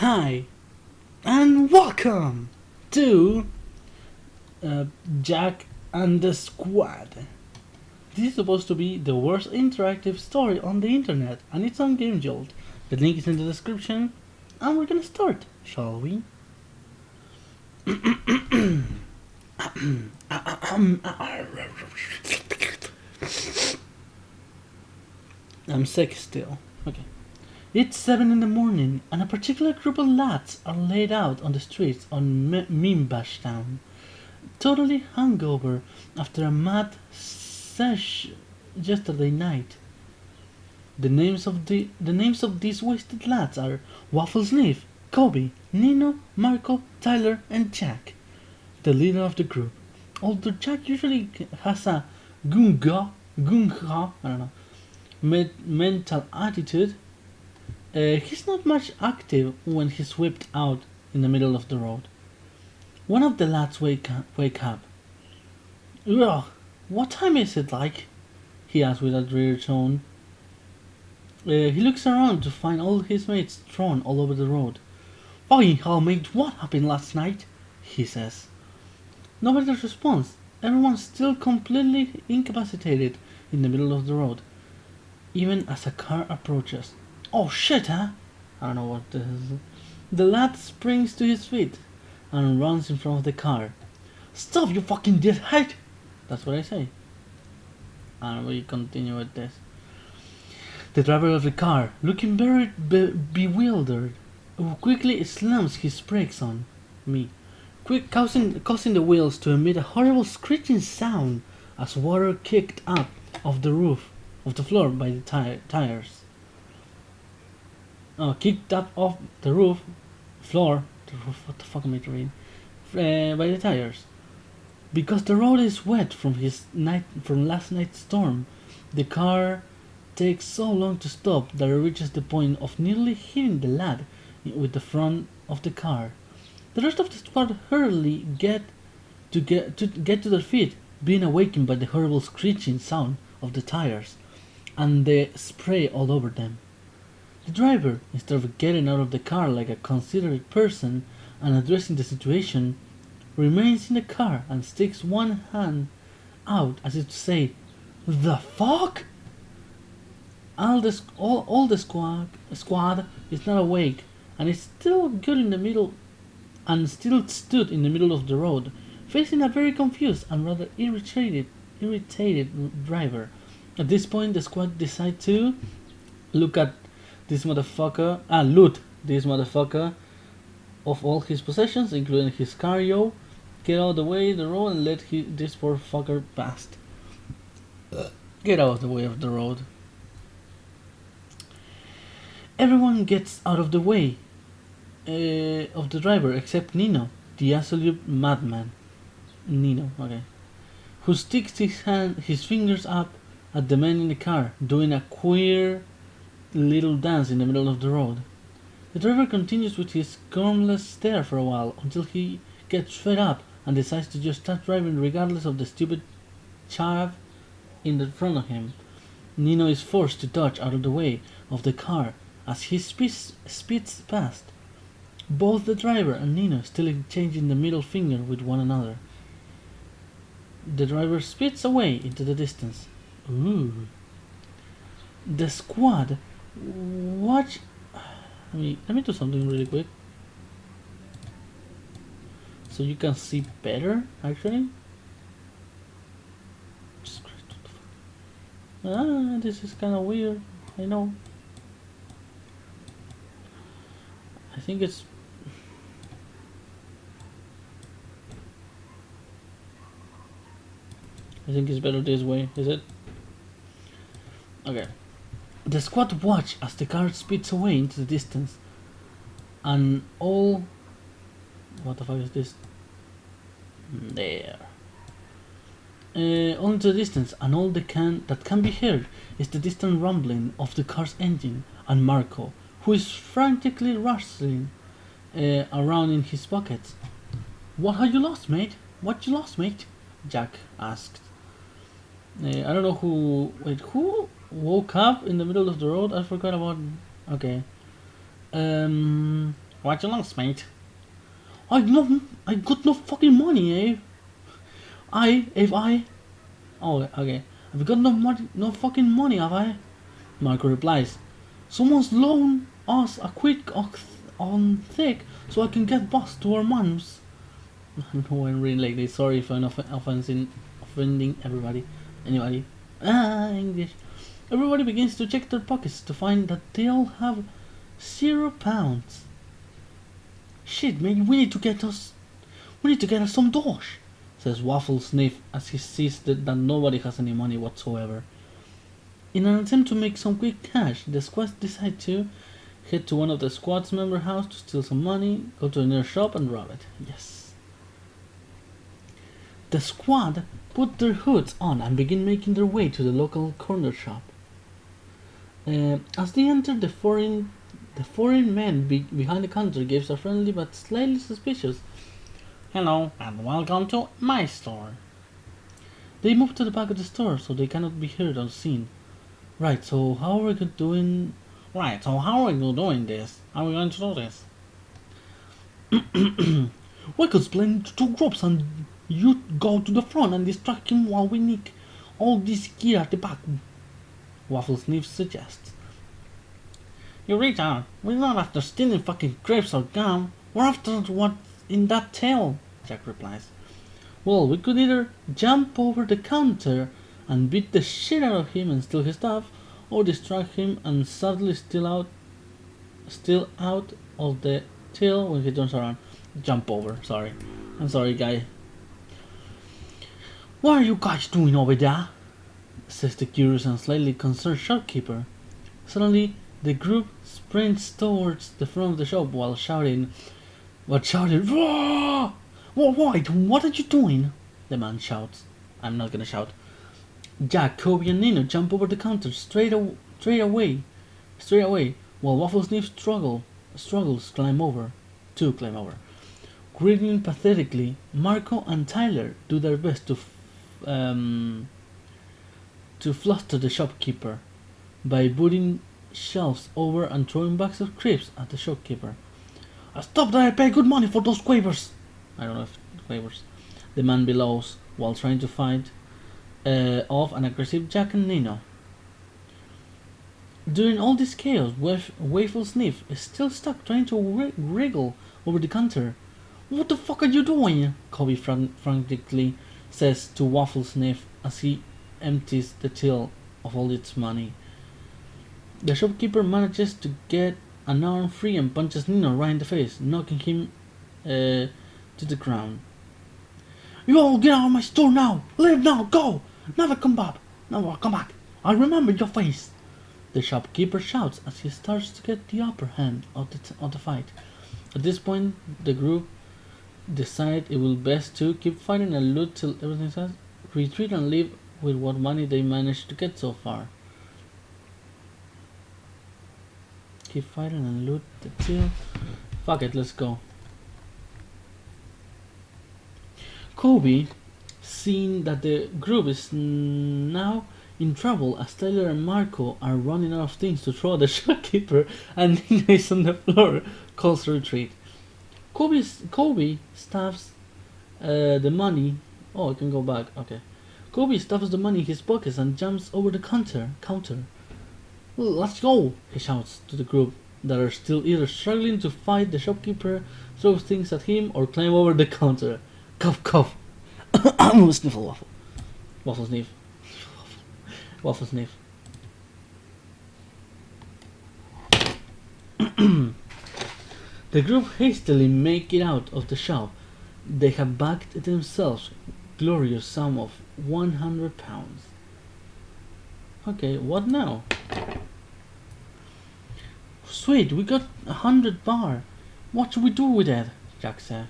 Hi, and welcome to uh, Jack and the Squad. This is supposed to be the worst interactive story on the internet, and it's on Game Jolt. The link is in the description, and we're gonna start, shall we? I'm sick still. Okay. It's 7 in the morning, and a particular group of lads are laid out on the streets on Mimbash Town, totally hungover after a mad sesh yesterday night. The names of these wasted lads are Waffle Sniff, Kobe, Nino, Marco, Tyler, and Jack, the leader of the group. Although Jack usually has a gunga, I don't know, mental attitude, he's not much active when he's whipped out in the middle of the road. One of the lads wake up. Ugh, what time is it like? He asks with a dreary tone. He looks around to find all his mates thrown all over the road. Fucking hell, mate, what happened last night? He says. Nobody responds. Everyone's still completely incapacitated in the middle of the road, even as a car approaches. Oh shit, huh? I don't know what this is. The lad springs to his feet and runs in front of the car. Stop, you fucking dickhead! That's what I say. And we continue with this. The driver of the car, looking very bewildered, quickly slams his brakes on me, causing the wheels to emit a horrible screeching sound as water kicked up off the roof of the floor by the tires. Kicked up off the floor. What the fuck am I reading? By the tires. Because the road is wet from last night's storm, the car takes so long to stop that it reaches the point of nearly hitting the lad with the front of the car. The rest of the squad hurriedly get to their feet, being awakened by the horrible screeching sound of the tires and the spray all over them. The driver, instead of getting out of the car like a considerate person and addressing the situation, remains in the car and sticks one hand out as if to say, "The fuck?" All the squad is not awake and is still good in the middle and still stood in the middle of the road, facing a very confused and rather irritated driver. At this point, the squad decide to look at loot this motherfucker of all his possessions, including his cargo, get out of the way of the road and let this poor fucker pass. Get out of the way of the road. Everyone gets out of the way of the driver except Nino, the absolute madman. Nino, okay. Who sticks his fingers up at the man in the car, doing a queer little dance in the middle of the road. The driver continues with his gumless stare for a while until he gets fed up and decides to just start driving regardless of the stupid chav in the front of him. Nino is forced to dodge out of the way of the car as he speeds past. Both the driver and Nino still exchanging the middle finger with one another. The driver speeds away into the distance. Ooh. The squad watch. Let me do something really quick so you can see better. Actually, this is kind of weird. I know. I think it's. I think it's better this way. Is it? Okay. The squad watch as the car speeds away into the distance, and all. What the fuck is this? There. All into the distance, and all that can be heard is the distant rumbling of the car's engine, and Marco, who is frantically rustling around in his pockets. "What have you lost, mate? What you lost, mate?" Jack asked. I don't know who woke up in the middle of the road? I forgot about. Okay. What you lost, mate? I got no fucking money, eh? Oh, okay. I've got no money, no fucking money, have I? Marco replies, someone's loaned us a quick on thick so I can get bus to our moms. No, I'm really like this. Sorry if I'm offending everybody. Anybody? English. Everybody begins to check their pockets to find that they all have £0. Shit, man, we need to get us some dosh, says Waffle Sniff as he sees that nobody has any money whatsoever. In an attempt to make some quick cash, the squad decide to head to one of the squad's member house to steal some money, go to a near shop and rob it. Yes. The squad put their hoods on and begin making their way to the local corner shop. As they enter, the foreign man behind the counter gives a friendly but slightly suspicious "Hello and welcome to my store." They move to the back of the store so they cannot be heard or seen. Right, so how are we doing? Right, so how are you doing this? How are we going to do this? We could split into 2 groups and you go to the front and distract him while we nick all this gear at the back. Waffle Sniff suggests. You reach out. We're not after stealing fucking grapes or gum. We're after what's in that tail, Jack replies. Well, we could either jump over the counter and beat the shit out of him and steal his stuff, or distract him and suddenly steal out of the tail when he turns around. Jump over, sorry. I'm sorry, guy. What are you guys doing over there? Says the curious and slightly concerned shopkeeper. Suddenly, the group sprints towards the front of the shop while shouting, "Whoa! Wait, what are you doing?" The man shouts. I'm not gonna shout. Jack, Kobe, and Nino jump over the counter straight away, while Waffle Sniff struggles to climb over. Grinning pathetically, Marco and Tyler do their best to fluster the shopkeeper by booting shelves over and throwing bags of crisps at the shopkeeper. Stop that! I pay good money for those quavers! I don't know if quavers. The man bellows while trying to fight off an aggressive Jack and Nino. During all this chaos, Waffle Sniff is still stuck trying to wriggle over the counter. What the fuck are you doing? Kobe frantically says to Waffle Sniff as he empties the till of all its money. The shopkeeper manages to get an arm free and punches Nino right in the face, knocking him to the ground. You all get out of my store now! Leave now! Go! Never come back! I'll remember your face! The shopkeeper shouts as he starts to get the upper hand of the fight. At this point, the group decide it will best to keep fighting and loot till everything says, retreat and leave with what money they managed to get so far. Keep fighting and loot the till. Fuck it, let's go. Kobe, seeing that the group is now in trouble as Tyler and Marco are running out of things to throw at the shopkeeper and Nina is on the floor, calls retreat. Kobe stuffs the money. Oh, I can go back. Okay. Kobe stuffs the money in his pockets and jumps over the counter. Let's go! He shouts to the group that are still either struggling to fight the shopkeeper, throw things at him, or climb over the counter. Cough, cough. Sniffle waffle. Waffle sniff. Waffle sniff. The group hastily make it out of the shop. They have bagged themselves glorious sum of £100. Okay, what now? Sweet, we got 100 bar. What should we do with it? Jack says.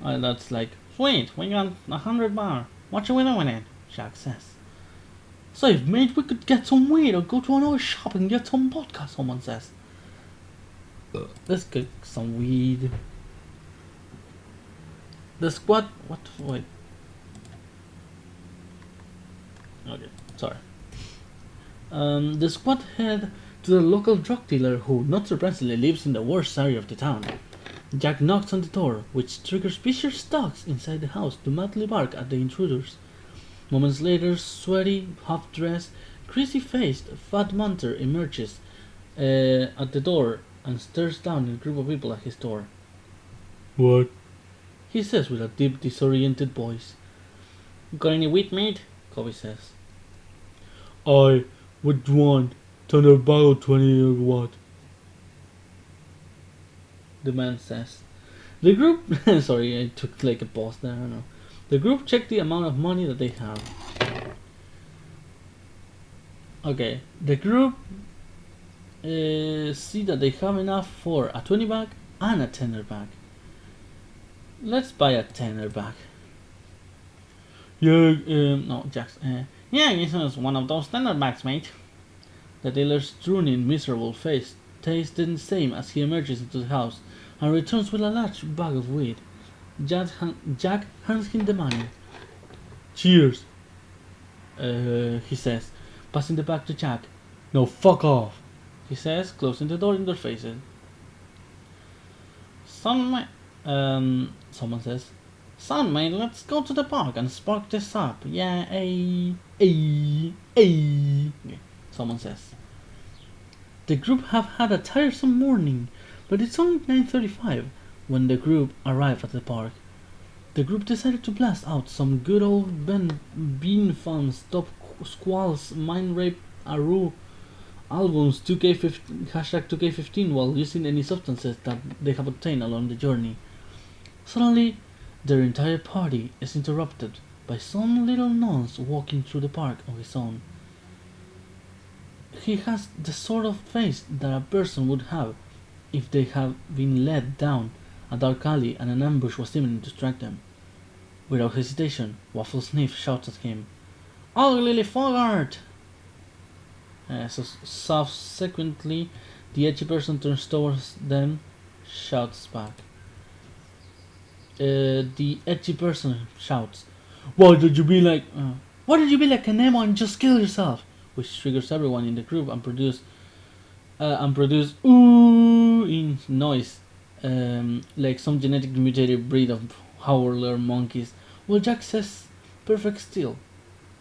That's like, sweet, we got 100 bar. What should we do with it? Jack says. So, mate, we could get some weed or go to another shop and get some vodka, someone says. Let's get some weed. The squad. What? Wait. Okay, sorry. The squad head to the local drug dealer who, not surprisingly, lives in the worst area of the town. Jack knocks on the door, which triggers vicious dogs inside the house to madly bark at the intruders. Moments later, sweaty, half-dressed, greasy-faced Fat Munter emerges at the door and stares down at a group of people at his door. "What?" he says with a deep, disoriented voice. "Got any wheat, mate?" Kobe says. "I would want about 20 what?" the man says. The group sorry, I took like a pause there, I don't know. The group check the amount of money that they have. Okay, the group see that they have enough for a 20 bag and a tenner bag. Let's buy a tenner bag. Yeah, no, Jax. Yeah, this is one of those tenner bags, mate. The dealer's drooling, miserable face tastes the same as he emerges into the house and returns with a large bag of weed. Jack hands him the money. "Cheers," he says, passing the bag to Jack. "No, fuck off," he says, closing the door in their faces. Someone says, "Son, mate, let's go to the park and spark this up. Yeah, someone says. The group have had a tiresome morning, but it's only 9:35 when the group arrive at the park. The group decided to blast out some good old Bean Fun, Stop Squalls, Mind Rape, Aru albums, 2K15, hashtag 2K15 while using any substances that they have obtained along the journey. Suddenly, their entire party is interrupted by some little nonce walking through the park on his own. He has the sort of face that a person would have if they had been led down a dark alley and an ambush was imminent to strike them. Without hesitation, Waffle Sniff shouts at him, "Ugly Fogart!" Subsequently, the edgy person turns towards them, shouts back. The edgy person shouts, Why did you be like an emo and just kill yourself?" Which triggers everyone in the group and produce ooh in noise, like some genetically mutated breed of howler monkeys. Well, Jack says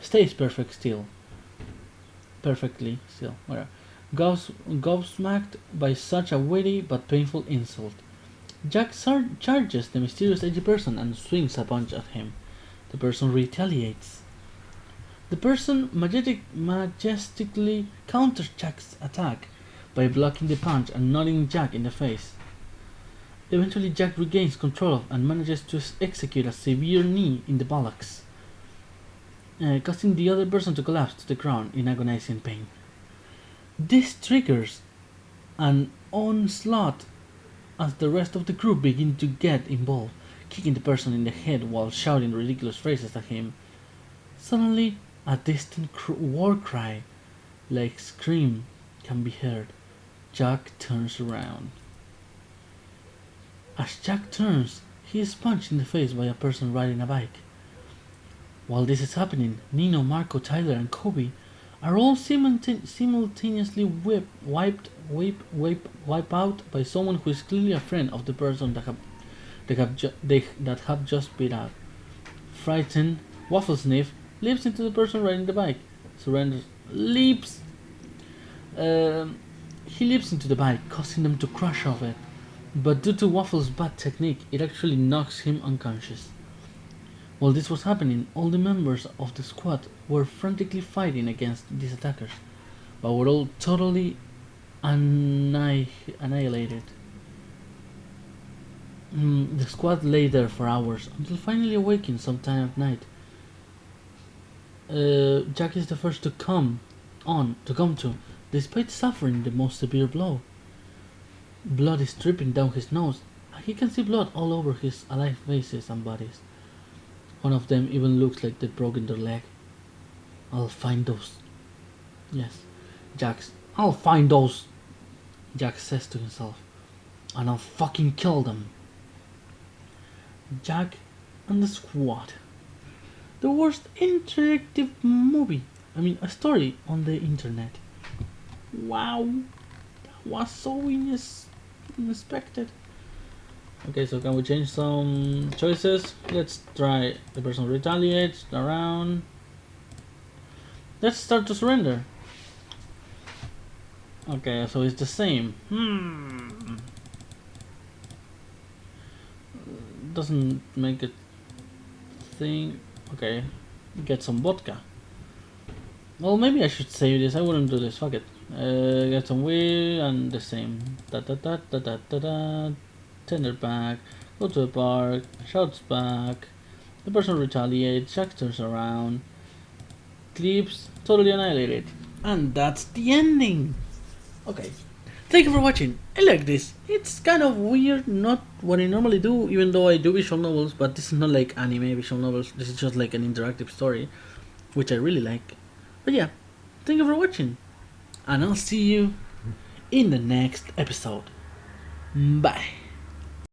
stays perfectly still, whatever. Gobsmacked by such a witty but painful insult. Jack charges the mysterious edgy person and swings a punch at him. The person retaliates. The person majestically counters Jack's attack by blocking the punch and nodding Jack in the face. Eventually, Jack regains control and manages to execute a severe knee in the buttocks, causing the other person to collapse to the ground in agonizing pain. This triggers an onslaught as the rest of the group begin to get involved, kicking the person in the head while shouting ridiculous phrases at him. Suddenly, a distant war cry, like scream, can be heard. Jack turns around. As Jack turns, he is punched in the face by a person riding a bike. While this is happening, Nino, Marco, Tyler, and Kobe are all simultaneously wiped out by someone who is clearly a friend of the person that have just beat up. Frightened, Waffle Sniff leaps into the person riding the bike. Surrenders. Leaps. He leaps into the bike, causing them to crash off it. But due to Waffle's bad technique, it actually knocks him unconscious. While this was happening, all the members of the squad were frantically fighting against these attackers, but were all totally annihilated. The squad lay there for hours until finally awaking sometime at night. Jack is the first to come to, despite suffering the most severe blow. Blood is dripping down his nose, and he can see blood all over his alive faces and bodies. One of them even looks like they've broken their leg. I'll find those. Yes, I'll find those, Jack says to himself, and I'll fucking kill them. Jack and the Squad. The worst interactive a story on the internet. Wow, that was so unexpected. Okay, so can we change some choices? Let's try the person retaliates around. Let's start to surrender. Okay, so it's the same. Doesn't make it thing. Okay, get some vodka. Well, maybe I should save this. I wouldn't do this. Fuck it. Get some weed and the same. Da da da da da da da. Tender back. Go to the park. Shouts back. The person retaliates. Jack turns around. Clips totally annihilated. And that's the ending. Okay. Thank you for watching. I like this. It's kind of weird, not what I normally do, even though I do visual novels, but this is not like anime visual novels. This is just like an interactive story, which I really like. But yeah, thank you for watching, and I'll see you in the next episode. Bye.